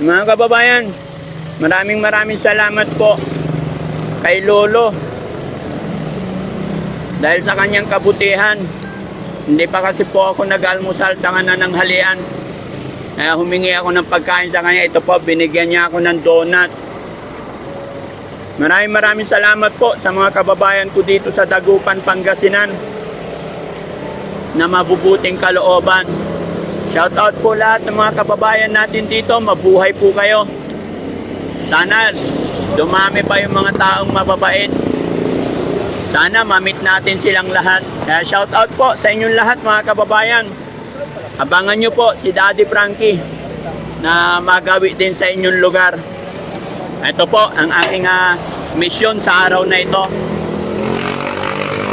Mga kababayan, maraming salamat po kay Lolo. Dahil sa kanyang kabutihan, hindi pa kasi po ako nag-almusal, tanga na ng halian. Kaya humingi ako ng pagkain sa kanya. Ito po, binigyan niya ako ng donut. Maraming salamat po sa mga kababayan ko dito sa Dagupan, Pangasinan na mabubuting kalooban. Shout out po lahat ng mga kababayan natin dito. Mabuhay po kayo. Sana dumami pa yung mga taong mababait. Sana ma-meet natin silang lahat. Kaya shout out po sa inyong lahat mga kababayan. Abangan nyo po si Daddy Frankie na magawi din sa inyong lugar. Ito po ang aking misyon sa araw na ito.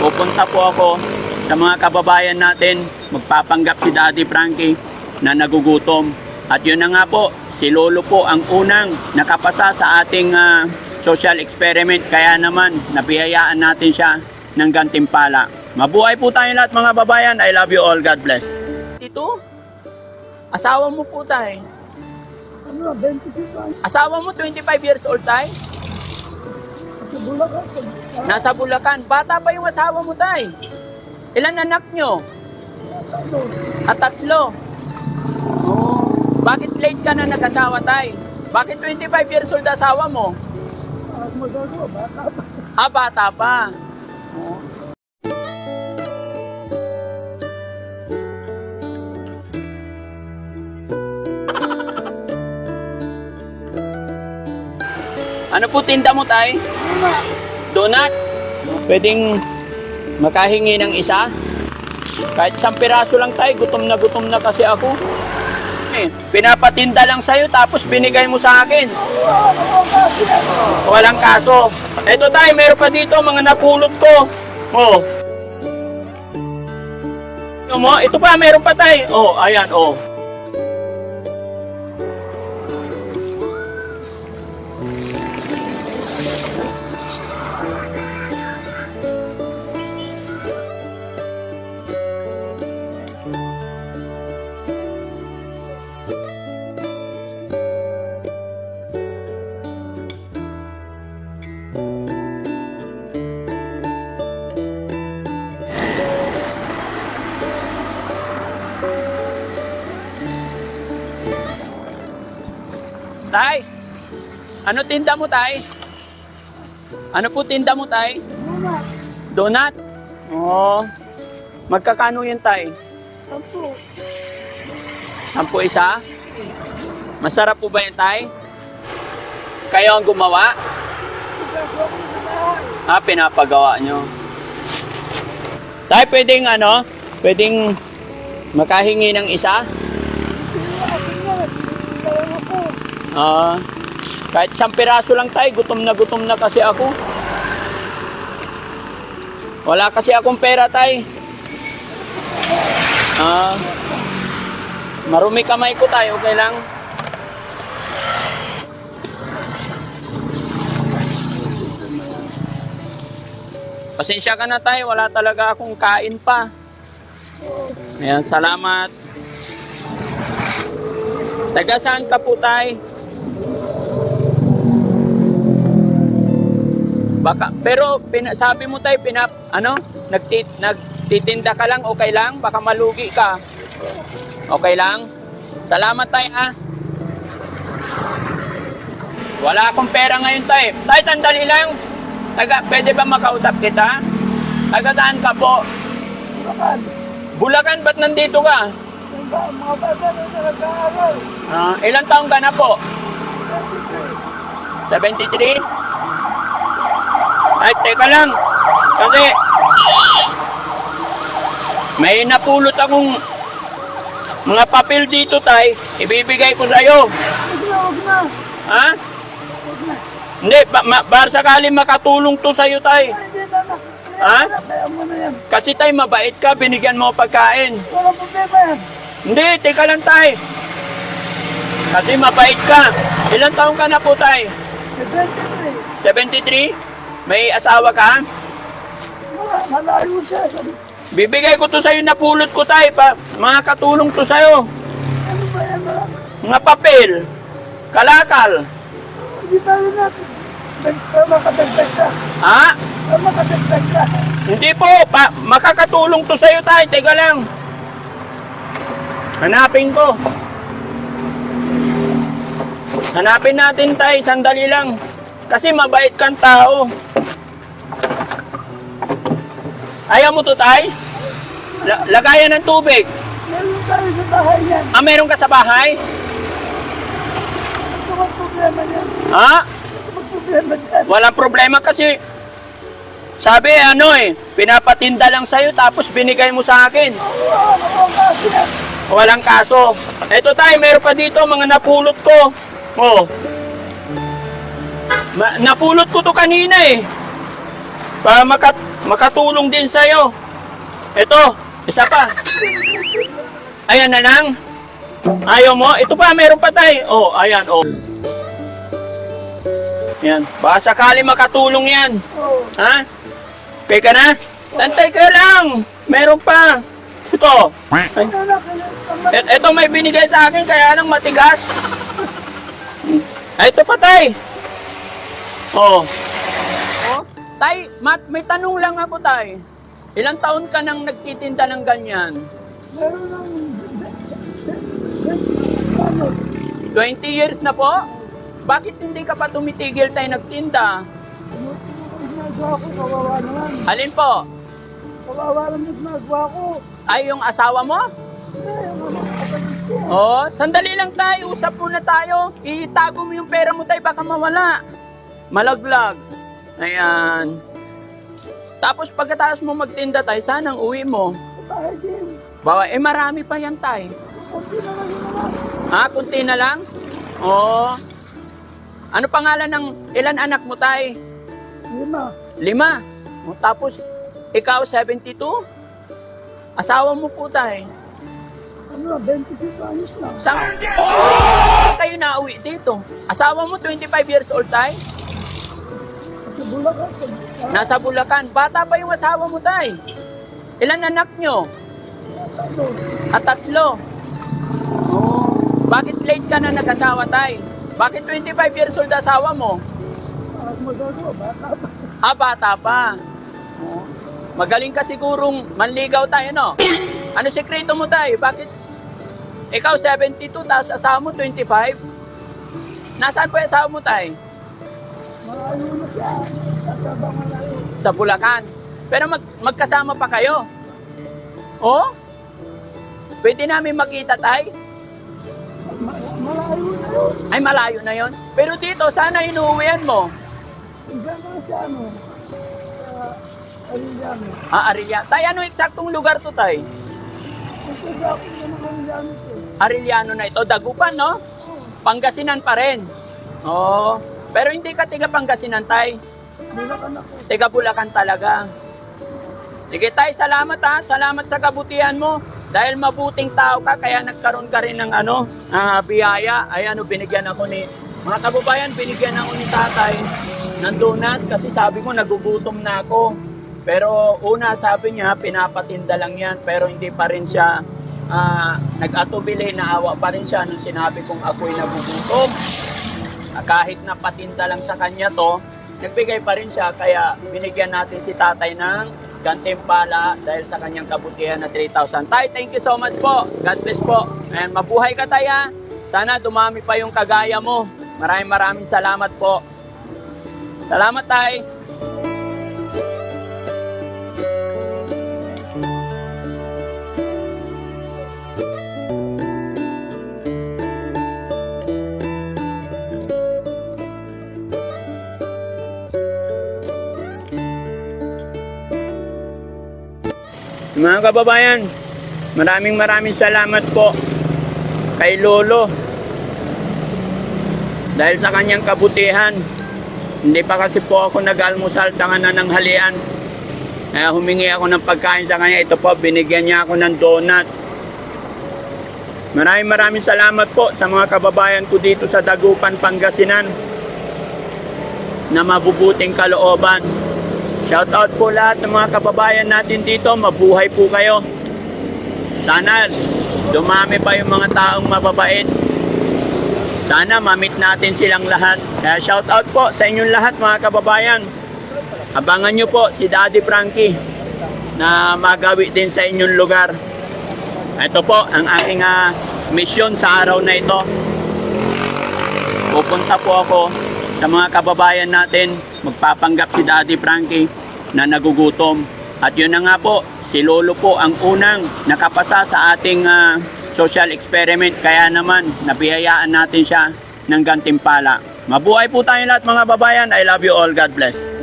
Pupunta po ako sa mga kababayan natin. Magpapanggap si Daddy Frankie na nagugutom. At yun na nga po, si Lolo po ang unang nakapasa sa ating social experiment. Kaya naman, nabiyayaan natin siya ng gantimpala. Mabuhay po tayong lahat mga babayan. I love you all. God bless. Ito, asawa mo po tayo. Ano, 25 anos. Asawa mo 25 years old tayo? Sa Bulacan. Nasa Bulacan. Bata pa yung asawa mo tayo. Ilan anak nyo? At 3. Oh. Bakit late ka na nag-asawa tayo? Bakit 25 years old asawa mo? Magagawa, bata pa. Bata pa. Oh. Ano po tinda mo tay? Donut? Pwedeng makahingi ng isa? Kahit 1 piraso lang tay, gutom na kasi ako. Pinapatinda lang sa'yo tapos binigay mo sa akin. Walang kaso. Eto tay, meron pa dito mga napulot ko. Oh. Ito pa, meron pa tay. Oh, ayan, oh. Tay, ano tinda mo tay? Ano po tinda mo tay? Donut? Oo. Magkakano yun tay? 10 isa? Masarap po ba yan tay? Kayo ang gumawa? Pinapagawa nyo. Tay, pwedeng makahingi ng isa? Kahit 1 piraso lang tayo, gutom na kasi ako. Wala kasi akong pera tayo. Marumi kamay ko tayo, okay lang? Pasensya ka na tayo, wala talaga akong kain pa. Ayan, salamat. Taga saan ka po tayo? Baka, pero sabi mo tayo, nagtitinda ka lang, okay lang? Baka malugi ka. Okay lang? Salamat tayo ha. Wala akong pera ngayon tayo. Tayo, sandali lang. Pwede ba makausap kita? Taga saan ka po? Bulacan. Bulacan, ba't nandito ka? Mga bata na nag-aaral. Ilang taong ka na po? 73? Ay, teka lang. Kasi may napulot akong mga papel dito, tay. Ibibigay ko sa'yo. Huwag na. Ha? Hindi, para sakali makatulong to sa'yo, tay. Hindi na. Ha? Kaya mo na yan. Kasi tay, mabait ka, binigyan mo pagkain. Walang problema yan. Hindi, teka lang, tay. Kasi mabait ka. Ilang taong ka na po, tay? 73. 73? May asawa ka? Malayo siya. Bibigay ko to sa'yo, napulot ko tayo. Mga katulong to sa'yo. Ano ba yan? Mga papel. Kalakal. Hindi tayo natin. Makadagdag ka. Ha? Makadagdag ka. Hindi po, makakatulong to sa'yo tayo. Teka lang. Hanapin ko. Hanapin natin tayo, sandali lang. Kasi mabait kang tao. Ayaw mo to tay? Lagayan ng tubig. Meron tayo sa bahay yan. Ah, meron ka sa bahay? Ito ang problema niyan. Ha? Ito ang problema dyan. Walang problema kasi sabi pinapatinda lang sa'yo tapos binigay mo sa akin. Ano ang kasi yan? Walang kaso. Eto tayo, meron pa dito mga napulot ko. Oh. Napulot ko to kanina para makatulong din sa'yo. Ito, isa pa. Ayan na lang. Ayaw mo? Ito pa, meron pa tayo. Oh, ayan, oh. Yan. Baka sakali makatulong yan. Oo. Ha? Okay ka na? Tantay ka lang. Meron pa. Ito. Ay. Ito may binigay sa akin, kaya lang matigas. Ay, ito pa, tay. Oh. Oh. Tay, may tanong lang ako, tay. Ilang taon ka nang nagtitinda ng ganyan? Meron ng 20 years na po? Bakit hindi ka pa tumitigil tayo nagtinda? ginagawa ko, kawawa naman. Alin po? Kawawa lang yung ginagawa ko. Ay, yung asawa mo? Oh, sandali lang tayo. Usap muna tayo. Itago mo yung pera mo tayo, baka mawala. Malaglag. Ayan. Tapos pagkatapos mo magtinda tayo, sana ang uwi mo. Bahay din. Bawa, marami pa yan tayo. Kunti na lang yun naman. Ah, kunti na lang? Oo. Ano pangalan ng ilan anak mo tay? 5. 5. O, tapos, ikaw 72? Asawa mo po tay? Ano, 25 anos lang. Saan kayo nauwi dito? Asawa mo 25 years old tay? Sa Bulacan. Nasa Bulacan. Bata pa yung asawa mo tay? Ilan anak nyo? At 3. Oh. Bakit late ka na nag-asawa tay? Bakit 25 years old asawa mo? Magagawa, bata pa. Ah, bata pa. Oh. Magaling ka sigurong manligaw tayo, no? Ano sekreto mo tayo? Bakit ikaw 72, tapos asawa mo 25? Nasaan po yung asawa mo tayo? Malayo na siya. Tataba malayo. Sa Bulacan. Pero magkasama pa kayo? Oh? Pwede namin makita tayo? Malayo na yun. Ay, malayo na yon. Pero dito, sana inuuwian mo. Diyan na siya, ano. Arillano. Ah, Arilla. Tay, ano eksaktong lugar to, tay? Ito sa akin naman Arillano to. Arillano na ito. Dagupan, no? Pangasinan pa rin. Oo. Pero hindi ka tiga Pangasinan, tay. Bulacan ako. Tiga Bulacan talaga. Sige, tay, salamat ha. Salamat sa kabutihan mo. Dahil mabuting tao ka, kaya nagkaroon ka rin ng biyaya. Ay, binigyan ako ni, mga kababayan, binigyan ako ni tatay ng donut kasi sabi ko, nagugutom na ako. Pero una, sabi niya, pinapatinda lang yan. Pero hindi pa rin siya nag-atubili, naawa pa rin siya nung sinabi kong ako'y nagugutom. Kahit na patinda lang sa kanya to, nagbigay pa rin siya. Kaya binigyan natin si tatay ng gantimpala dahil sa kanyang kabutihan na 3,000. Tay, thank you so much po. God bless po. And mabuhay ka, tay, ha. Sana dumami pa yung kagaya mo. Maraming salamat po. Salamat, tay. Mga kababayan, maraming salamat po kay Lolo dahil sa kanyang kabutihan. Hindi pa kasi po ako nag-almusal, tanga na ng halian. Kaya humingi ako ng pagkain sa kanya. Ito po, binigyan niya ako ng donut. Maraming salamat po sa mga kababayan ko dito sa Dagupan, Pangasinan na mabubuting kalooban. Shout out po lahat ng mga kababayan natin dito. Mabuhay po kayo. Sana dumami pa yung mga taong mababait. Sana ma-meet natin silang lahat. Kaya shout out po sa inyong lahat mga kababayan. Abangan nyo po si Daddy Frankie na magawi din sa inyong lugar. Ito po ang aking mission sa araw na ito. Pupunta po ako sa mga kababayan natin, magpapanggap si Daddy Frankie na nagugutom. At yun na nga po, si Lolo po ang unang nakapasa sa ating social experiment. Kaya naman, nabiyayaan natin siya ng gantimpala. Mabuhay po tayong lahat mga babayan. I love you all. God bless.